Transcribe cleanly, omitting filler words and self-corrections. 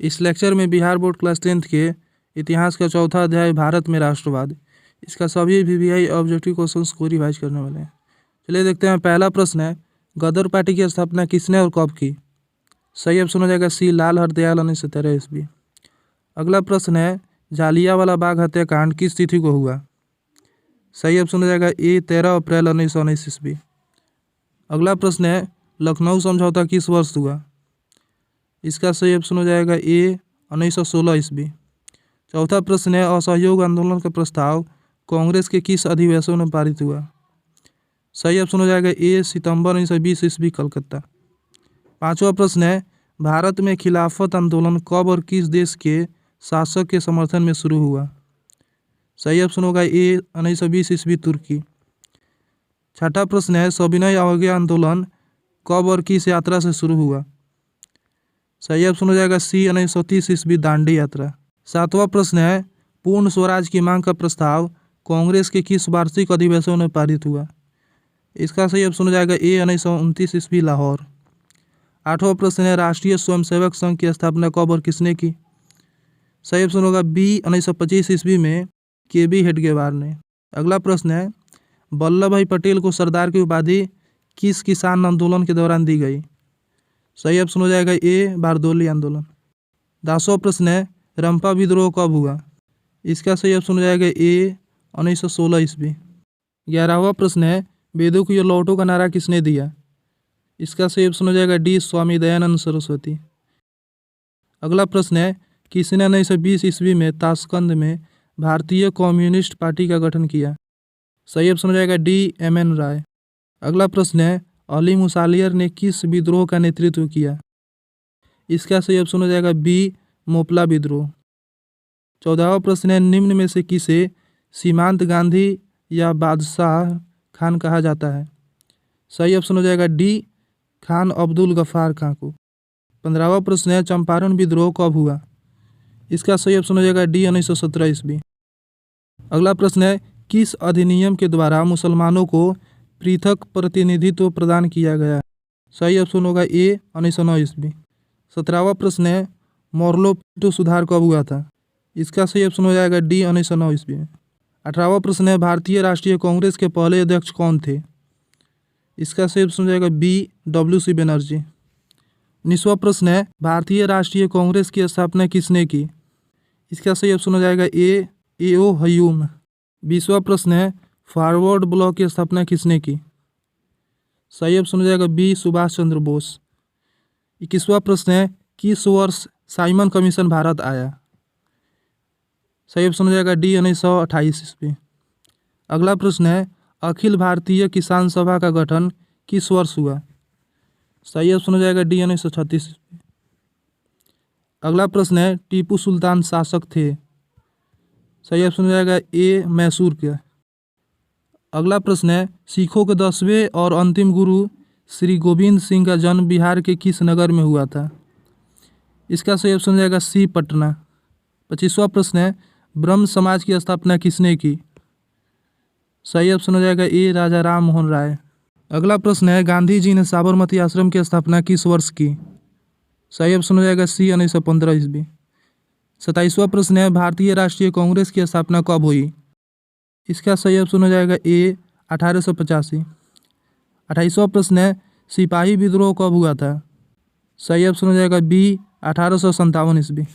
इस लेक्चर में Bihar board class 10th के इतिहास का चौथा अध्याय भारत में राष्ट्रवाद, इसका सभी VVI ऑब्जेक्टिव क्वेश्चंस को रिवाइज करने वाले हैं। चलिए देखते हैं। पहला प्रश्न है, गदर पार्टी की स्थापना किसने और कब की? सही ऑप्शन हो जाएगा सी, लाल हरदयाल 1913 ईस्वी। अगला प्रश्न है, जालियांवाला बाग हत्याकांड किस तिथि को हुआ? सही ऑप्शन हो जाएगा ए, 13 अप्रैल 1919 ईस्वी। अगला प्रश्न है, लखनऊ समझौता किस वर्ष हुआ? इसका सही ऑप्शन हो जाएगा ए, 1916 ईस्वी। चौथा प्रश्न है, असहयोग आंदोलन का प्रस्ताव कांग्रेस के किस अधिवेशन में पारित हुआ? सही ऑप्शन हो जाएगा ए, सितंबर 1920 ईस्वी, कलकत्ता। पांचवा प्रश्न है, भारत में खिलाफत आंदोलन कब और किस देश के शासक के समर्थन में शुरू हुआ? सही ऑप्शन होगा ए, 1920 ईस्वी, तुर्की। छठा प्रश्न है, सविनय अवज्ञा आंदोलन कब और किस यात्रा से शुरू हुआ? सही ऑप्शन हो जाएगा सी, 1930 ईस्वी, दांडी यात्रा। सातवां प्रश्न है, पूर्ण स्वराज की मांग का प्रस्ताव कांग्रेस के किस वार्षिक अधिवेशन में पारित हुआ? इसका सही ऑप्शन हो जाएगा ए, 1929 ईस्वी, लाहौर। आठवां प्रश्न है, राष्ट्रीय स्वयंसेवक संघ की स्थापना कब और किसने की? सही ऑप्शन होगा बी, 1925 ईस्वी में KB हेडगेवार ने। अगला प्रश्न है, वल्लभ भाई पटेल को सरदार की उपाधि किस किसान आंदोलन के दौरान दी गई? सही ऑप्शन हो जाएगा ए, बारदोली आंदोलन। 10वां प्रश्न है, रंपा विद्रोह कब हुआ? इसका सही ऑप्शन हो जाएगा ए, 1916 ईस्वी। 11वां प्रश्न है, वेदों को लौटो का नारा किसने दिया? इसका सही ऑप्शन हो जाएगा डी, स्वामी दयानंद सरस्वती। अगला प्रश्न है, किसने 1920 ईस्वी में ताशकंद में भारतीय कम्युनिस्ट पार्टी का गठन किया? सही ऑप्शन हो जाएगा डी, MN राय। अगला प्रश्न है, अली मुसालियर ने किस विद्रोह का नेतृत्व किया? इसका सही ऑप्शन हो जाएगा बी, मोपला विद्रोह। 14वां प्रश्न है, निम्न में से किसे सीमांत गांधी या बादशाह खान कहा जाता है? सही ऑप्शन हो जाएगा डी, खान अब्दुल गफ्फार खां को। 15वां प्रश्न है, चंपारण विद्रोह कब हुआ? इसका सही ऑप्शन हो जाएगा डी, 1917 ईस्वी। अगला प्रश्न है, किस अधिनियम के द्वारा मुसलमानों को पृथक प्रतिनिधित्व प्रदान किया गया? सही ऑप्शन होगा ए, 1909 ईस्वी। 17वां प्रश्न है, मोरलो पिंटो सुधार कब हुआ था? इसका सही ऑप्शन हो जाएगा डी, 1909 ईस्वी में। 18वां प्रश्न है, भारतीय राष्ट्रीय कांग्रेस के पहले अध्यक्ष कौन थे? इसका सही ऑप्शन हो जाएगा बी, WC बनर्जी। 19वां प्रश्न है, भारतीय राष्ट्रीय कांग्रेस की स्थापना किसने की? इसका सही ऑप्शन हो जाएगा ए, A.O. हयूम। 20वां प्रश्न है, फॉरवर्ड ब्लॉक की स्थापना किसने की? सही ऑप्शन हो जाएगा बी, सुभाष चंद्र बोस। 21वां प्रश्न है, किस वर्ष साइमन कमीशन भारत आया? सही ऑप्शन हो जाएगा डी, 1928 ईस्वी। अगला प्रश्न है, अखिल भारतीय किसान सभा का गठन किस वर्ष हुआ? सही ऑप्शन हो जाएगा डी, 1936 ईस्वी। अगला प्रश्न है, टीपू सुल्तान शासक थे? सही ऑप्शन हो जाएगा ए, मैसूर के। अगला प्रश्न है, सिखों के 10वें और अंतिम गुरु श्री गोविंद सिंह का जन्म बिहार के किस नगर में हुआ था? इसका सही ऑप्शन हो जाएगा सी, पटना। 25वां प्रश्न है, ब्रह्म समाज की स्थापना किसने की? सही ऑप्शन हो जाएगा ए, राजा राम मोहन राय। अगला प्रश्न है, गांधी जी ने साबरमती आश्रम की स्थापना किस वर्ष की? सही ऑप्शन हो जाएगा सी, 1915 ईस्वी। 27वां प्रश्न है, भारतीय राष्ट्रीय कांग्रेस की स्थापना कब हुई? इसका सही ऑप्शन हो जाएगा ए, 1885। 28वां प्रश्न है, सिपाही विद्रोह कब हुआ था? सही ऑप्शन हो जाएगा बी, 1857 ईस्वी।